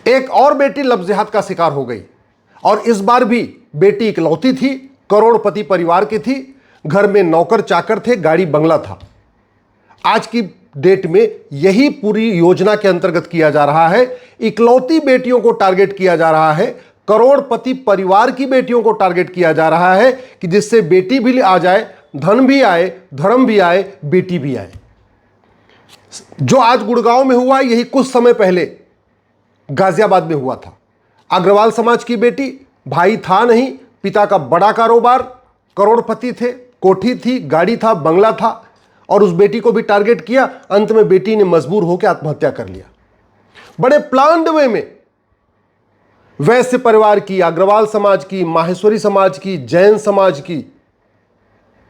एक और बेटी लव जिहाद का शिकार हो गई और इस बार भी बेटी इकलौती थी, करोड़पति परिवार की थी, घर में नौकर चाकर थे, गाड़ी बंगला था। आज की डेट में यही पूरी योजना के अंतर्गत किया जा रहा है। इकलौती बेटियों को टारगेट किया जा रहा है, करोड़पति परिवार की बेटियों को टारगेट किया जा रहा है कि जिससे बेटी भी आ जाए, धन भी आए, धर्म भी आए, बेटी भी आए। जो आज गुड़गांव में हुआ, यही कुछ समय पहले गाजियाबाद में हुआ था। अग्रवाल समाज की बेटी, भाई था नहीं, पिता का बड़ा कारोबार, करोड़पति थे, कोठी थी, गाड़ी था, बंगला था, और उस बेटी को भी टारगेट किया। अंत में बेटी ने मजबूर होकर आत्महत्या कर लिया। बड़े प्लान्ड वे में वैश्य परिवार की, अग्रवाल समाज की, माहेश्वरी समाज की, जैन समाज की,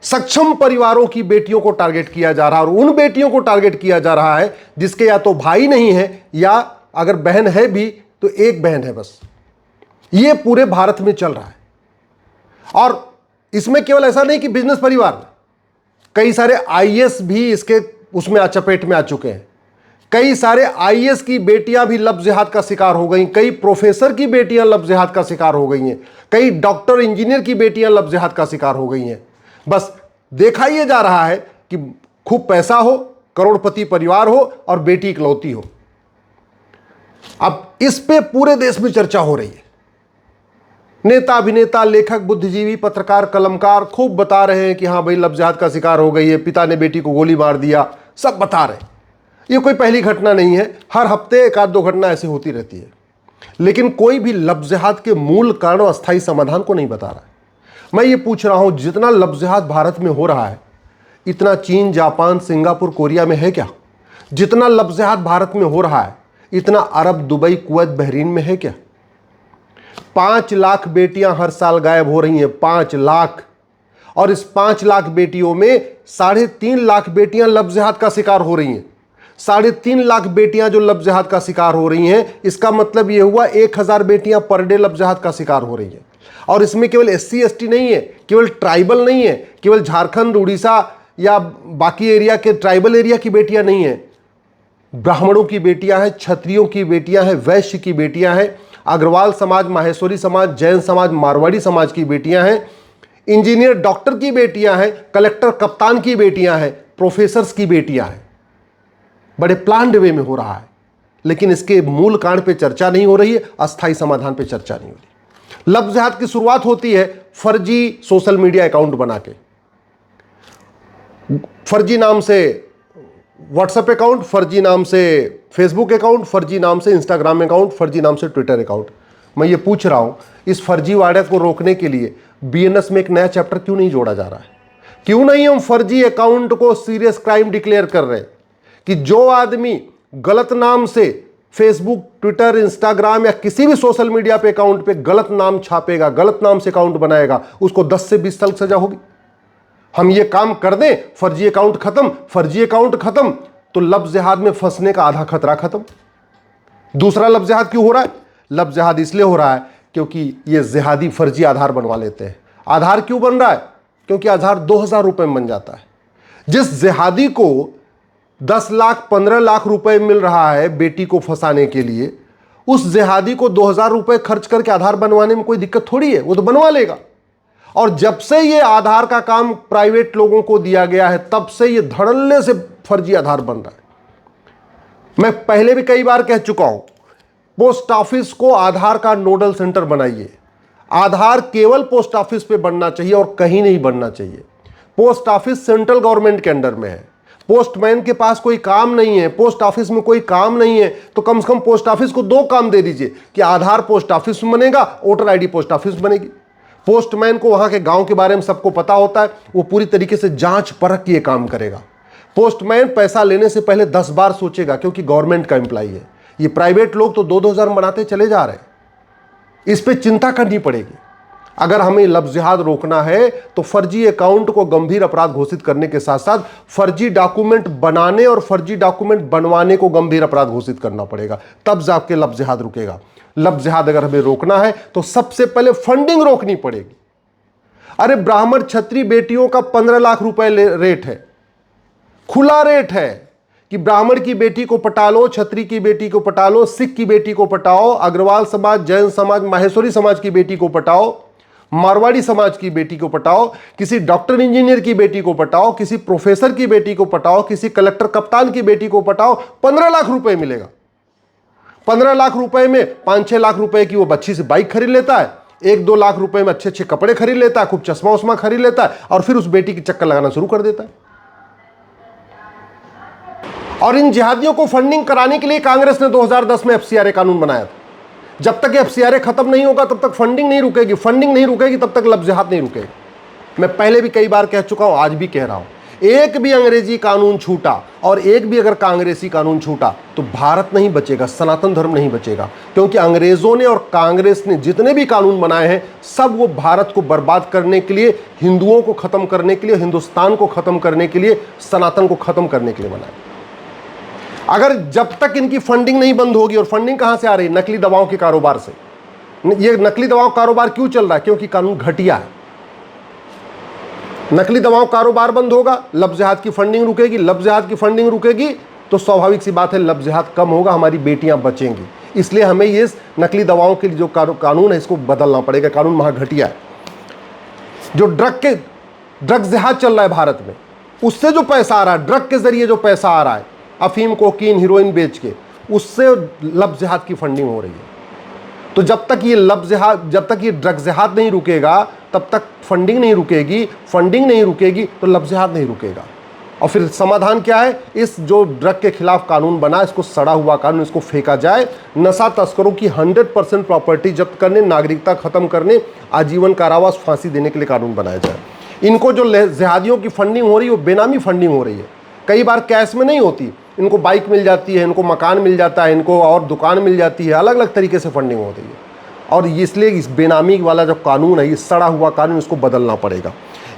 सक्षम परिवारों की बेटियों को टारगेट किया जा रहा है। और उन बेटियों को टारगेट किया जा रहा है जिसके या तो भाई नहीं है, या अगर बहन है भी तो एक बहन है बस। ये पूरे भारत में चल रहा है। और इसमें केवल ऐसा नहीं कि बिजनेस परिवार, कई सारे आईएएस भी इसके उसमें चपेट में आ चुके हैं। कई सारे आईएएस की बेटियां भी लव जिहाद का शिकार हो गई, कई प्रोफेसर की बेटियां लव जिहाद का शिकार हो गई हैं, कई डॉक्टर इंजीनियर की बेटियां लव जिहाद का शिकार हो गई हैं। बस देखा यह जा रहा है कि खूब पैसा हो, करोड़पति परिवार हो और बेटी इकलौती हो। अब इस पे पूरे देश में चर्चा हो रही है। नेता, अभिनेता, लेखक, बुद्धिजीवी, पत्रकार, कलमकार खूब बता रहे हैं कि हाँ भाई लव जिहाद का शिकार हो गई है, पिता ने बेटी को गोली मार दिया, सब बता रहे हैं। ये कोई पहली घटना नहीं है, हर हफ्ते एक आध दो घटना ऐसी होती रहती है। लेकिन कोई भी लव जिहाद के मूल कारण और अस्थायी समाधान को नहीं बता रहा है। मैं ये पूछ रहा हूं, जितना लव जिहाद भारत में हो रहा है, इतना चीन, जापान, सिंगापुर, कोरिया में है क्या? जितना लव जिहाद भारत में हो रहा है, इतना अरब, दुबई, कुवैत, बहरीन में है क्या? 5 लाख बेटियां हर साल गायब हो रही हैं, 5 लाख। और इस 5 लाख बेटियों में 3.5 लाख बेटियां लव जिहाद का शिकार हो रही हैं। 3.5 लाख बेटियां जो लव जिहाद का शिकार हो रही हैं, इसका मतलब यह हुआ 1000 बेटियां पर डे लव जिहाद का शिकार हो रही हैं। और इसमें केवल SC ST नहीं है, केवल ट्राइबल नहीं है, केवल झारखंड, उड़ीसा या बाकी एरिया के ट्राइबल एरिया की बेटियां नहीं है। ब्राह्मणों की बेटियां हैं, क्षत्रियों की बेटियां हैं, वैश्य की बेटियां हैं, अग्रवाल समाज, माहेश्वरी समाज, जैन समाज, मारवाड़ी समाज की बेटियां हैं, इंजीनियर, डॉक्टर की बेटियां हैं, कलेक्टर, कप्तान की बेटियां हैं, प्रोफेसर्स की बेटियां हैं। बड़े प्लान्ड वे में हो रहा है, लेकिन इसके मूल कारण पे चर्चा नहीं हो रही है, अस्थायी समाधान पे चर्चा नहीं हो रही। लव जिहाद की शुरुआत होती है फर्जी सोशल मीडिया अकाउंट बना के। फर्जी नाम से व्हाट्सएप अकाउंट, फर्जी नाम से फेसबुक अकाउंट, फर्जी नाम से इंस्टाग्राम अकाउंट, फर्जी नाम से ट्विटर अकाउंट। मैं ये पूछ रहा हूं, इस फर्जीवाड़े को रोकने के लिए BNS में एक नया चैप्टर क्यों नहीं जोड़ा जा रहा है? क्यों नहीं हम फर्जी अकाउंट को सीरियस क्राइम डिक्लेयर कर रहे हैं कि जो आदमी गलत नाम से फेसबुक, ट्विटर, इंस्टाग्राम या किसी भी सोशल मीडिया पे अकाउंट पे गलत नाम छापेगा, गलत नाम से अकाउंट बनाएगा, उसको 10 से 20 साल सजा होगी। हम ये काम कर दें, फर्जी अकाउंट खत्म, फर्जी अकाउंट खत्म, तो लव जिहाद में फंसने का आधा खतरा खत्म। दूसरा लव जिहाद क्यों हो रहा है? लव जिहाद इसलिए हो रहा है क्योंकि ये जिहादी फर्जी आधार बनवा लेते हैं। आधार क्यों बन रहा है? क्योंकि आधार 2000 रुपए में बन जाता है। जिस जिहादी को 10 लाख 15 लाख रुपए मिल रहा है बेटी को फंसाने के लिए, उस जिहादी को 2000 रुपए खर्च करके आधार बनवाने में कोई दिक्कत थोड़ी है, वो तो बनवा लेगा। और जब से ये आधार का काम प्राइवेट लोगों को दिया गया है, तब से ये धड़ल्ले से फर्जी आधार बन रहा है। मैं पहले भी कई बार कह चुका हूं, पोस्ट ऑफिस को आधार का नोडल सेंटर बनाइए। आधार केवल पोस्ट ऑफिस पे बनना चाहिए और कहीं नहीं बनना चाहिए। पोस्ट ऑफिस सेंट्रल गवर्नमेंट के अंडर में है। पोस्टमैन के पास कोई काम नहीं है, पोस्ट ऑफिस में कोई काम नहीं है, तो कम से कम पोस्ट ऑफिस को 2 काम दे दीजिए कि आधार पोस्ट ऑफिस में बनेगा, वोटर ID पोस्ट ऑफिस में बनेगी। पोस्टमैन को वहां के गांव के बारे में सबको पता होता है, वो पूरी तरीके से जांच परख के काम करेगा। पोस्टमैन पैसा लेने से पहले 10 बार सोचेगा, क्योंकि गवर्नमेंट का एम्प्लॉई है। ये प्राइवेट लोग तो 2-2 हज़ार बनाते चले जा रहे हैं। इस पे चिंता करनी पड़ेगी। अगर हमें लव जिहाद रोकना है तो फर्जी अकाउंट को गंभीर अपराध घोषित करने के साथ साथ फर्जी डॉक्यूमेंट बनाने और फर्जी डॉक्यूमेंट बनवाने को गंभीर अपराध घोषित करना पड़ेगा, तब जाके लव जिहाद रुकेगा। लव जिहाद अगर हमें रोकना है तो सबसे पहले फंडिंग रोकनी पड़ेगी। अरे ब्राह्मण क्षत्रिय बेटियों का 15 लाख रुपए रेट है, खुला रेट है कि ब्राह्मण की बेटी को पटा लो, क्षत्रिय की बेटी को पटा लो, सिख की बेटी को पटाओ, अग्रवाल समाज, जैन समाज, माहेश्वरी समाज की बेटी को पटाओ, मारवाड़ी समाज की बेटी को पटाओ, किसी डॉक्टर इंजीनियर की बेटी को पटाओ, किसी प्रोफेसर की बेटी को पटाओ, किसी कलेक्टर कप्तान की बेटी को पटाओ, 15 लाख रुपए मिलेगा। 15 लाख रुपए में 5-6 लाख रुपए की वो बच्ची से बाइक खरीद लेता है, 1-2 लाख रुपए में अच्छे अच्छे कपड़े खरीद लेता है, खूब चश्मा उस्मा खरीद लेता है और फिर उस बेटी की चक्कर लगाना शुरू कर देता है। और इन जिहादियों को फंडिंग कराने के लिए कांग्रेस ने 2010 में एफसीआरए कानून बनाया था। जब तक एफसीआरए खत्म नहीं होगा तब तक फंडिंग नहीं रुकेगी, फंडिंग नहीं रुकेगी तब तक लफ्ज़ जिहाद नहीं रुकेगा। मैं पहले भी कई बार कह चुका हूं, आज भी कह रहा हूं, एक भी अंग्रेजी कानून छूटा और एक भी अगर कांग्रेसी कानून छूटा तो भारत नहीं बचेगा, सनातन धर्म नहीं बचेगा। क्योंकि अंग्रेजों ने और कांग्रेस ने जितने भी कानून बनाए हैं सब वो भारत को बर्बाद करने के लिए, हिंदुओं को खत्म करने के लिए, हिंदुस्तान को खत्म करने के लिए, सनातन को खत्म करने के लिए बनाए। अगर जब तक इनकी फंडिंग नहीं बंद होगी, और फंडिंग कहां से आ रही है? नकली दवाओं के कारोबार से। ये नकली दवाओं का कारोबार क्यों चल रहा है? क्योंकि कानून घटिया है। नकली दवाओं कारोबार बंद होगा, लफ्ज़ जिहाद की फंडिंग रुकेगी, लफ्ज़ जिहाद की फंडिंग रुकेगी तो स्वाभाविक सी बात है लफ्ज़ जिहाद कम होगा, हमारी बेटियां बचेंगी। इसलिए हमें ये नकली दवाओं के लिए जो कानून है इसको बदलना पड़ेगा। कानून महा घटिया है। जो ड्रग्स जिहाद चल रहा है भारत में, उससे जो पैसा आ रहा है, ड्रग के जरिए जो पैसा आ रहा है, अफीम, कोकीन, हीरोइन बेच के, उससे लफ्ज़ जिहाद की फंडिंग हो रही है। तो जब तक ये जब तक ये ड्रग्स जिहाद नहीं रुकेगा तब तक फंडिंग नहीं रुकेगी, फंडिंग नहीं रुकेगी तो लफ्ज़ जिहाद नहीं रुकेगा। और फिर समाधान क्या है? इस जो ड्रग के खिलाफ कानून बना, इसको सड़ा हुआ कानून, इसको फेंका जाए। नशा तस्करों की 100% प्रॉपर्टी जब्त करने, नागरिकता खत्म करने, आजीवन कारावास, फांसी देने के लिए कानून बनाया जाए। इनको जो जिहादियों की फंडिंग हो रही है वो बेनामी फंडिंग हो रही है, कई बार कैश में नहीं होती। इनको बाइक मिल जाती है, इनको मकान मिल जाता है, इनको और दुकान मिल जाती है, अलग अलग तरीके से फंडिंग होती है। और इसलिए इस बेनामी वाला जो कानून है, ये सड़ा हुआ कानून, इसको बदलना पड़ेगा।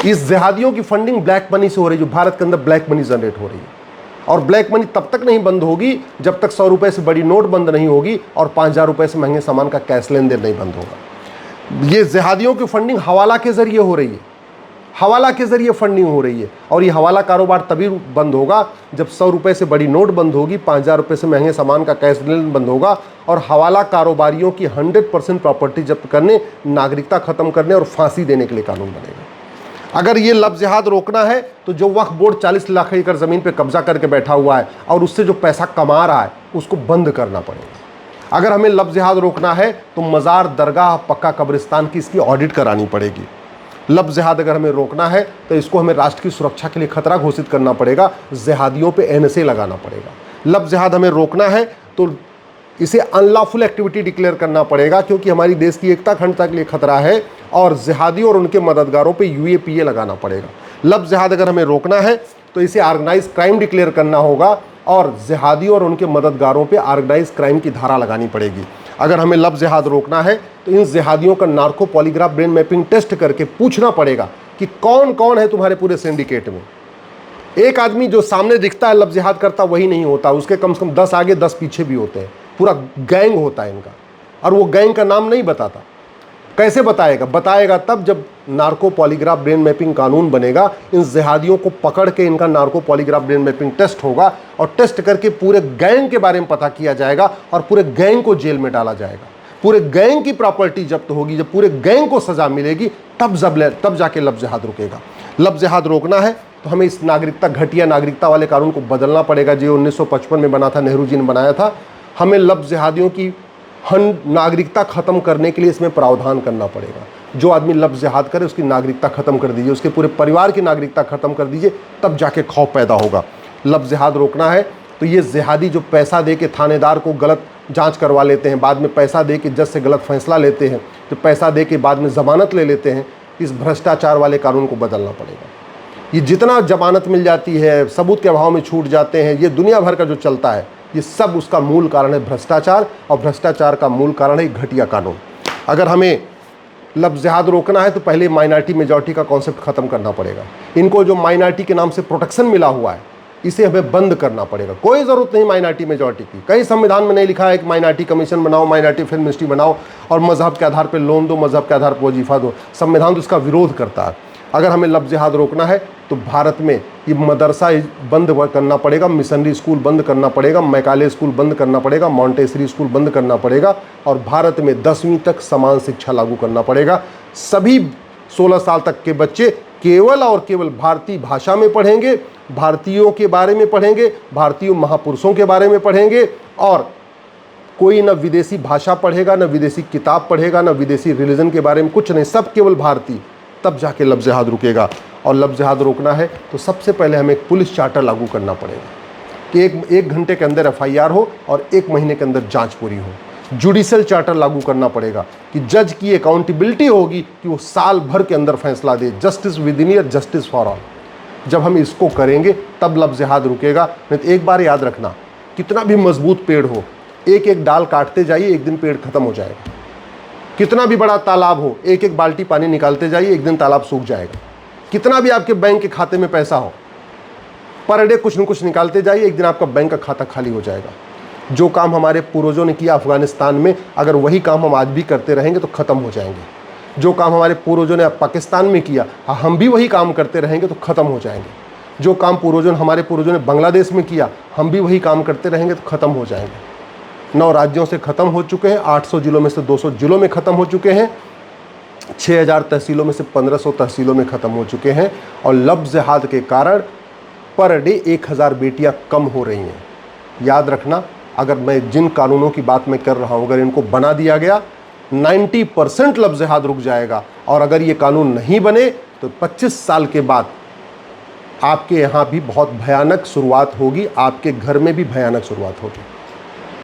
इस जिहादियों की फंडिंग ब्लैक मनी से हो रही है, जो भारत के अंदर ब्लैक मनी जनरेट हो रही है। और ब्लैक मनी तब तक नहीं बंद होगी जब तक 100 रुपये से बड़ी नोट बंद नहीं होगी और 5000 रुपये से महंगे सामान का कैश लेन देन नहीं बंद होगा। ये जिहादियों की फंडिंग हवाला के जरिए हो रही है, हवाला के जरिए फंडिंग हो रही है। और ये हवाला कारोबार तभी बंद होगा जब 100 रुपये से बड़ी नोट बंद होगी, 5000 रुपये से महंगे सामान का कैश लेन बंद होगा और हवाला कारोबारियों की 100% प्रॉपर्टी जब्त करने, नागरिकता खत्म करने और फांसी देने के लिए कानून बनेगा। अगर ये लफ्ज़ जिहाद रोकना है तो जो वक्फ बोर्ड 40 लाख एकड़ ज़मीन पर कब्जा करके बैठा हुआ है और उससे जो पैसा कमा रहा है उसको बंद करना पड़ेगा। अगर हमें लफ्ज़ जिहाद रोकना है तो मज़ार, दरगाह, पक्का कब्रिस्तान की इसकी ऑडिट करानी पड़ेगी। लफ्ज़ जिहाद अगर हमें रोकना है तो इसको हमें राष्ट्र की सुरक्षा के लिए खतरा घोषित करना पड़ेगा, जिहादियों पे एनएसए लगाना पड़ेगा। लफ्ज़ जिहाद हमें रोकना है तो इसे अनलॉफुल एक्टिविटी डिक्लेयर करना पड़ेगा, क्योंकि हमारी देश की एकता अखंडता के लिए खतरा है। और जिहादियों और उनके मददगारों पे यूएपीए लगाना पड़ेगा। लफ्ज़ जिहाद अगर हमें रोकना है तो इसे ऑर्गेनाइज क्राइम डिक्लेयर करना होगा और जिहादियों और उनके मददगारों पे ऑर्गेनाइज क्राइम की धारा लगानी पड़ेगी। अगर हमें लफ्ज़ जिहाद रोकना है तो इन जिहादियों का narco polygraph brain mapping test करके पूछना पड़ेगा कि कौन कौन है तुम्हारे पूरे सिंडिकेट में। एक आदमी जो सामने दिखता है लफ्ज़ जिहाद करता वही नहीं होता, उसके कम से कम 10 आगे 10 पीछे भी होते हैं। पूरा गैंग होता है इनका, और वो गैंग का नाम नहीं बताता। कैसे बताएगा? बताएगा तब जब नार्को पॉलीग्राफ ब्रेन मैपिंग कानून बनेगा। इन जिहादियों को पकड़ के इनका narco polygraph brain mapping test होगा और टेस्ट करके पूरे गैंग के बारे में पता किया जाएगा और पूरे गैंग को जेल में डाला जाएगा। पूरे गैंग की प्रॉपर्टी जब्त होगी। जब पूरे गैंग को सजा मिलेगी तब जाके लफ्ज़ जिहाद रुकेगा। लफ्ज़ जिहाद रोकना है तो हमें इस घटिया नागरिकता वाले कानून को बदलना पड़ेगा, जो 1955 में बना था, नेहरू जी ने बनाया था। हमें लफ्ज़ जिहादियों की नागरिकता ख़त्म करने के लिए इसमें प्रावधान करना पड़ेगा। जो आदमी लफ्ज़ जिहाद करे उसकी नागरिकता ख़त्म कर दीजिए, उसके पूरे परिवार की नागरिकता ख़त्म कर दीजिए, तब जाके खौफ पैदा होगा। लफ्ज़ जिहाद रोकना है तो ये जिहादी जो पैसा दे के थानेदार को गलत जांच करवा लेते हैं, बाद में पैसा दे के जज से गलत फैसला लेते हैं, जो पैसा दे के बाद में ज़मानत ले लेते हैं, इस भ्रष्टाचार वाले कानून को बदलना पड़ेगा। ये जितना जमानत मिल जाती है, सबूत के अभाव में छूट जाते हैं, ये दुनिया भर का जो चलता है, ये सब उसका मूल कारण है भ्रष्टाचार। और भ्रष्टाचार का मूल कारण है घटिया कानून। अगर हमें लफ्ज़ जिहाद रोकना है तो पहले माइनॉरिटी मेजॉरिटी का कॉन्सेप्ट ख़त्म करना पड़ेगा। इनको जो माइनॉरिटी के नाम से प्रोटेक्शन मिला हुआ है इसे हमें बंद करना पड़ेगा। कोई ज़रूरत नहीं माइनॉरिटी मेजॉरिटी की। कहीं संविधान में नहीं लिखा है कि माइनॉरिटी कमीशन बनाओ, माइनॉरिटी फिल्म मिनिस्ट्री बनाओ और मजहब के आधार पर लोन दो, मजहब के आधार पर वजीफा दो। संविधान तो इसका विरोध करता है। अगर हमें लफ्ज़ जिहाद रोकना है तो भारत में ये मदरसा बंद करना पड़ेगा, मिशनरी स्कूल बंद करना पड़ेगा, मैकाले स्कूल बंद करना पड़ेगा, मॉन्टेसरी स्कूल बंद करना पड़ेगा और भारत में 10वीं तक समान शिक्षा लागू करना पड़ेगा। सभी 16 साल तक के बच्चे केवल और केवल भारतीय भाषा में पढ़ेंगे, भारतीयों के बारे में पढ़ेंगे, भारतीय महापुरुषों के बारे में पढ़ेंगे और कोई ना विदेशी भाषा पढ़ेगा, ना विदेशी किताब पढ़ेगा, ना विदेशी रिलीजन के बारे में कुछ नहीं, सब केवल भारतीय। तब जाके लफ्ज़ जिहाद रुकेगा। और लफ्ज़ जिहाद रोकना है तो सबसे पहले हमें एक पुलिस चार्टर लागू करना पड़ेगा कि एक घंटे के अंदर FIR हो और 1 महीने के अंदर जांच पूरी हो। जुडिशल चार्टर लागू करना पड़ेगा कि जज की अकाउंटेबिलिटी होगी कि वो साल भर के अंदर फैसला दे, justice within year, justice for all. जब हम इसको करेंगे तब लफ्ज़ जिहाद रुकेगा। नहीं तो एक बार याद रखना, कितना भी मजबूत पेड़ हो, एक एक डाल काटते जाइए, एक दिन पेड़ खत्म हो जाएगा। कितना भी बड़ा तालाब हो, एक एक बाल्टी पानी निकालते जाइए, एक दिन तालाब सूख जाएगा। कितना भी आपके बैंक के खाते में पैसा हो, पर डे कुछ न कुछ निकालते जाइए, एक दिन आपका बैंक का खाता खाली हो जाएगा। जो काम हमारे पूर्वजों ने किया अफगानिस्तान में, अगर वही काम हम आज भी करते रहेंगे तो ख़त्म हो जाएंगे। जो काम हमारे पूर्वजों ने पाकिस्तान में किया, हम भी वही काम करते रहेंगे तो ख़त्म हो जाएंगे। जो काम हमारे पूर्वजों ने बांग्लादेश में किया, हम भी वही काम करते रहेंगे तो ख़त्म हो जाएंगे। 9 राज्यों से ख़त्म हो चुके हैं, 800 जिलों में से 200 जिलों में ख़त्म हो चुके हैं, 6000 तहसीलों में से 1500 तहसीलों में ख़त्म हो चुके हैं और लफ्ज़ जिहाद के कारण पर डे 1000 बेटियां कम हो रही हैं। याद रखना, अगर मैं जिन कानूनों की बात मैं कर रहा हूं, अगर इनको बना दिया गया 90% लफ्ज़ जिहाद रुक जाएगा। और अगर ये कानून नहीं बने तो 25 साल के बाद आपके यहाँ भी बहुत भयानक शुरुआत होगी, आपके घर में भी भयानक शुरुआत होगी।